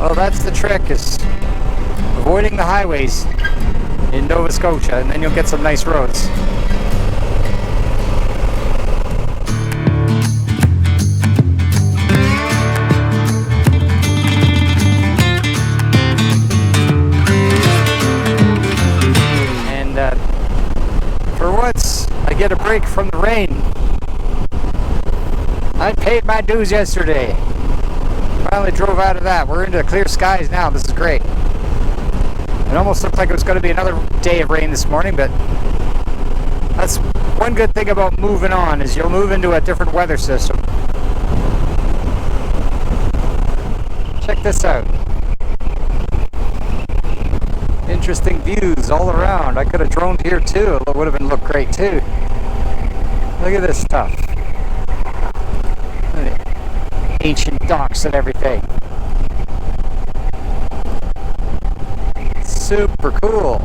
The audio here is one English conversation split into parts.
Well, that's the trick, is avoiding the highways in Nova Scotia, and then you'll get some nice roads. And for once, I get a break from the rain. I paid my dues yesterday. Finally drove out of that. We're into clear skies now. This is great. It almost looked like it was going to be another day of rain this morning, but that's one good thing about moving on, is you'll move into a different weather system. Check this out. Interesting views all around. I could have droned here too. It would have looked great too. Look at this stuff. Look at ancient docks and everything. Super cool.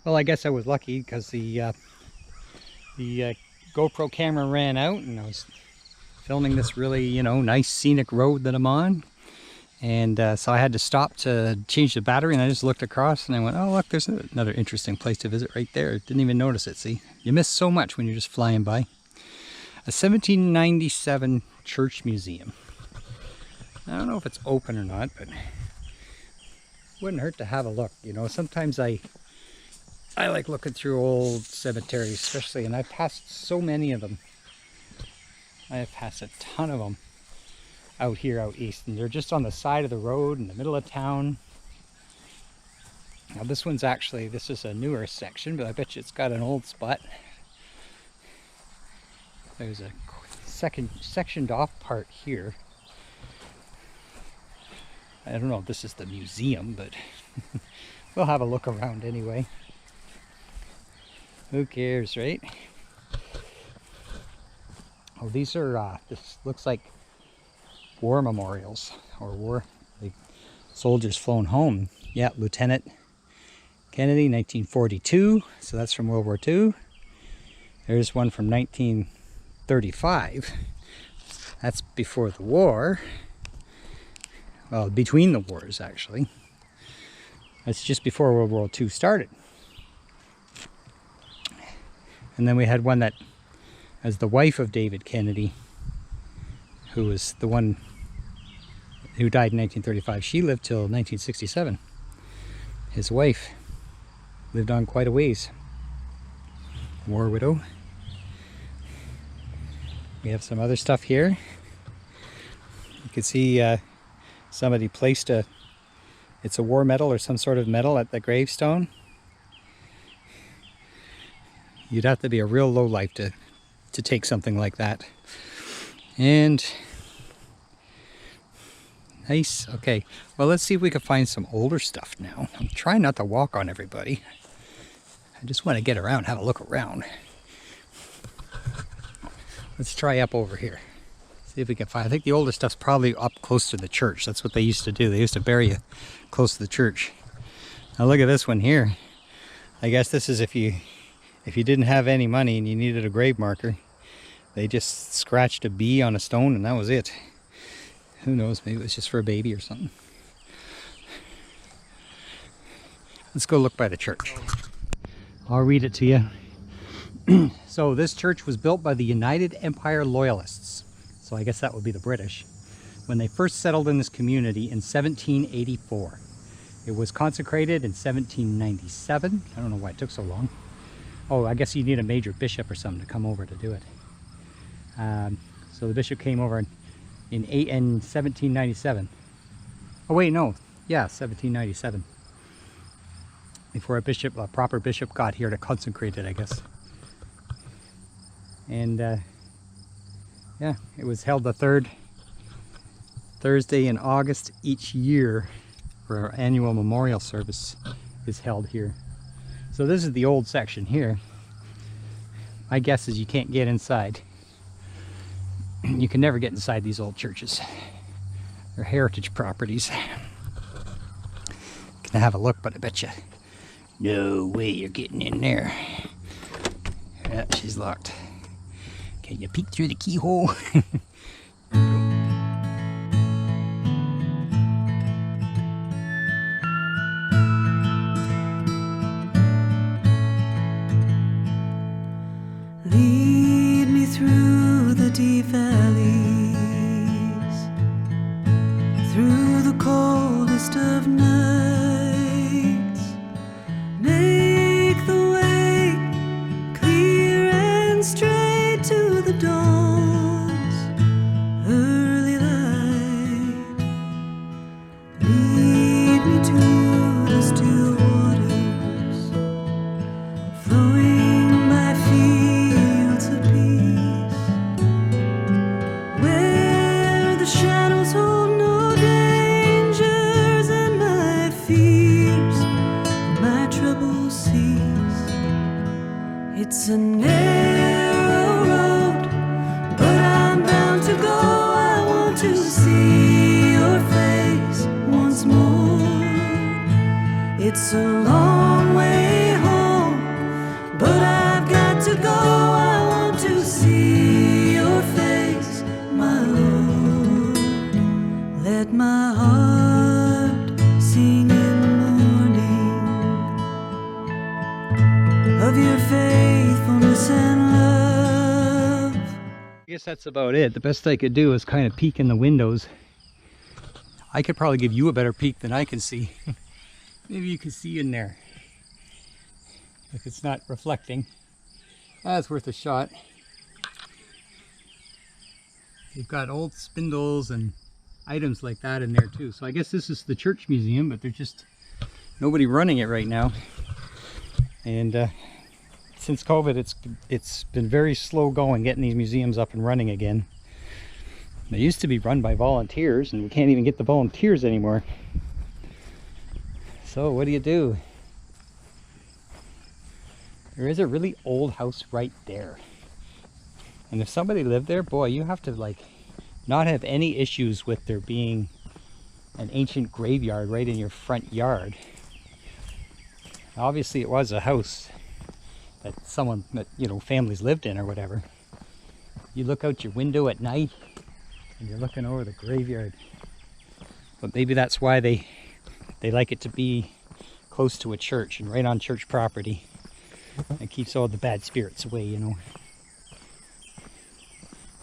Well, I guess I was lucky because the GoPro camera ran out, and I was filming this really, nice scenic road that I'm on. And so I had to stop to change the battery, and I just looked across and I went, oh look, there's another interesting place to visit right there. Didn't even notice it. See, you miss so much when you're just flying by. A 1797 church museum. I don't know if it's open or not, but wouldn't hurt to have a look. Sometimes I like looking through old cemeteries, especially, and I've passed so many of them. I have passed a ton of them out here out east, and they're just on the side of the road in the middle of town. Now this is a newer section, but I bet you it's got an old spot. There's a sectioned off part here. I don't know if this is the museum, but we'll have a look around anyway. Who cares, right? Oh, these are, this looks like war memorials, or war, like soldiers flown home. Yeah, Lieutenant Kennedy, 1942, so that's from World War II. There's one from 1935. That's before the war. Well, between the wars, actually. That's just before World War II started. And then we had one that, as the wife of David Kennedy, who was the one who died in 1935. She lived till 1967. His wife lived on quite a ways. War widow. We have some other stuff here. You can see somebody placed it's a war medal or some sort of medal at the gravestone. You'd have to be a real lowlife to take something like that. And nice. Okay, well, let's see if we can find some older stuff now. I'm trying not to walk on everybody. I just want to get around, have a look around. Let's try up over here. See if we can find, I think the older stuff's probably up close to the church. That's what they used to do. They used to bury you close to the church. Now look at this one here. I guess this is if you didn't have any money and you needed a grave marker. They just scratched a B on a stone and that was it. Who knows, maybe it was just for a baby or something. Let's go look by the church. I'll read it to you. So this church was built by the United Empire Loyalists. So I guess that would be the British. When they first settled in this community in 1784. It was consecrated in 1797. I don't know why it took so long. Oh, I guess you need a major bishop or something to come over to do it. So the bishop came over in 1797. Oh wait, no. Yeah, 1797. Before a proper bishop got here to consecrate it, I guess. And yeah, it was held the third Thursday in August each year, for our annual memorial service is held here. So this is the old section here. My guess is you can't get inside. You can never get inside these old churches. They're heritage properties. Can I have a look, but I bet you no way you're getting in there. Yeah, she's locked. Can you peek through the keyhole? empty valleys, through the coldest of nights, make the way clear and straight to the dawn's early light. Lead me to the still waters, flowing by fields of peace, where the shadows hold no dangers, and my fears and my troubles cease. It's a narrow road, but I'm bound to go. I want to see your face once more. It's a long way home, but I've got to go. I want to see your face, my Lord. Let my heart sing in mourning of your faithfulness and love. I guess that's about it. The best I could do is kind of peek in the windows. I could probably give you a better peek than I can see. Maybe you can see in there if it's not reflecting. That's worth a shot. They've got old spindles and items like that in there too. So I guess this is the church museum, but there's just nobody running it right now. And since COVID, it's been very slow going getting these museums up and running again. They used to be run by volunteers, and we can't even get the volunteers anymore. So what do? There is a really old house right there. And if somebody lived there, boy, you have to like not have any issues with there being an ancient graveyard right in your front yard. Obviously it was a house that families lived in or whatever. You look out your window at night and you're looking over the graveyard. But maybe that's why they like it to be close to a church and right on church property. It keeps all the bad spirits away, you know.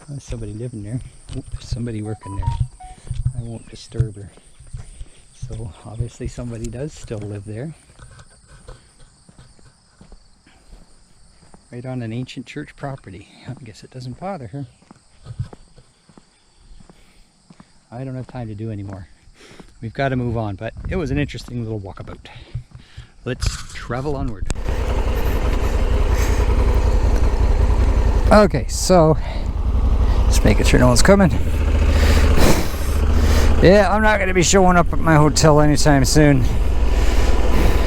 There's somebody living there. Oh, there's somebody working there. I won't disturb her. So obviously somebody does still live there. Right on an ancient church property. I guess it doesn't bother her. I don't have time to do anymore. We've got to move on, but it was an interesting little walkabout. Let's travel onward. Okay, so just making sure no one's coming. Yeah, I'm not going to be showing up at my hotel anytime soon.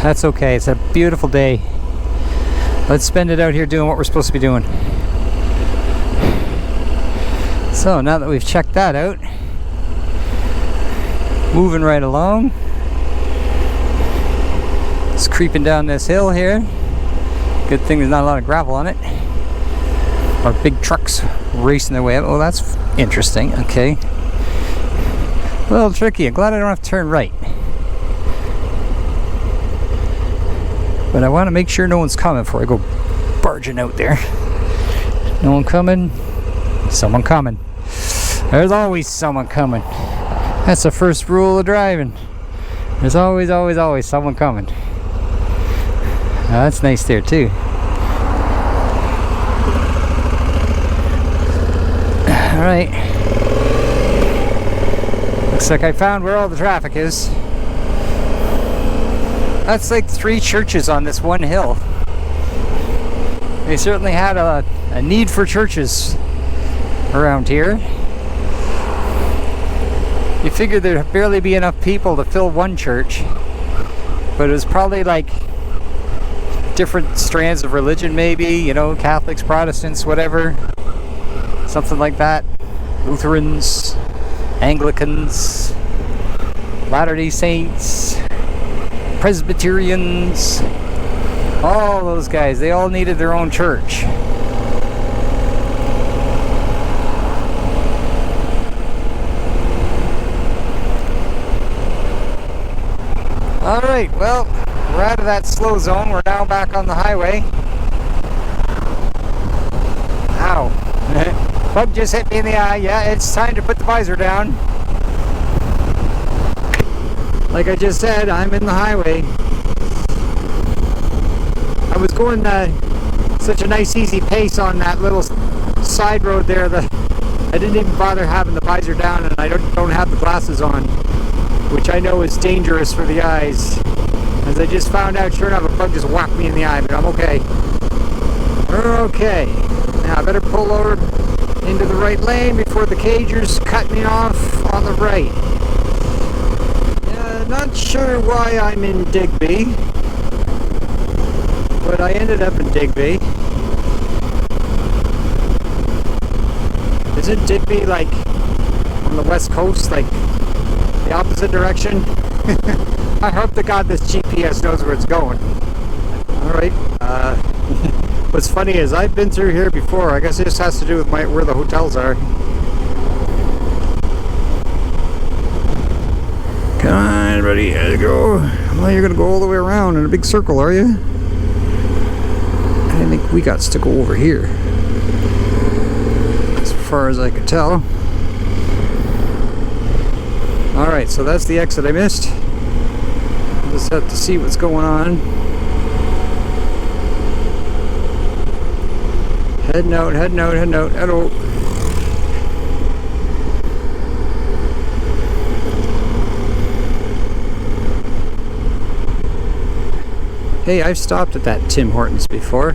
That's okay. It's a beautiful day. Let's spend it out here doing what we're supposed to be doing. So now that we've checked that out, moving right along. Just creeping down this hill here. Good thing there's not a lot of gravel on it. Or big trucks racing their way up. Oh, that's interesting. Okay. A little tricky. I'm glad I don't have to turn right. But I want to make sure no one's coming before I go barging out there. No one coming. Someone coming. There's always someone coming. That's the first rule of driving. There's always, always, always someone coming. That's nice there too. Alright. Looks like I found where all the traffic is. That's like 3 churches on this one hill. They certainly had a need for churches around here. You figured there'd barely be enough people to fill one church, but it was probably like different strands of religion, maybe, you know, Catholics, Protestants, whatever, something like that. Lutherans, Anglicans, Latter-day Saints, Presbyterians, all those guys, they all needed their own church. Alright, well, we're out of that slow zone. We're now back on the highway. Ow. Bug just hit me in the eye. Yeah, it's time to put the visor down. Like I just said, I'm in the highway. I was going such a nice easy pace on that little side road there that I didn't even bother having the visor down, and I don't have the glasses on, which I know is dangerous for the eyes. As I just found out, sure enough, a bug just whacked me in the eye, but I'm okay. Okay, now I better pull over into the right lane before the cagers cut me off on the right. Not sure why I'm in Digby, but I ended up in Digby. Isn't Digby like on the west coast, like the opposite direction? I hope to God this GPS knows where it's going. Alright, what's funny is I've been through here before. I guess it just has to do with where the hotels are. Come on, buddy, here you go. Well, you're gonna go all the way around in a big circle, are you? I think we got to go over here, as far as I could tell. Alright, so that's the exit I missed. I'll just have to see what's going on. Heading out, heading out, heading out. Hello. Hey, I've stopped at that Tim Hortons before.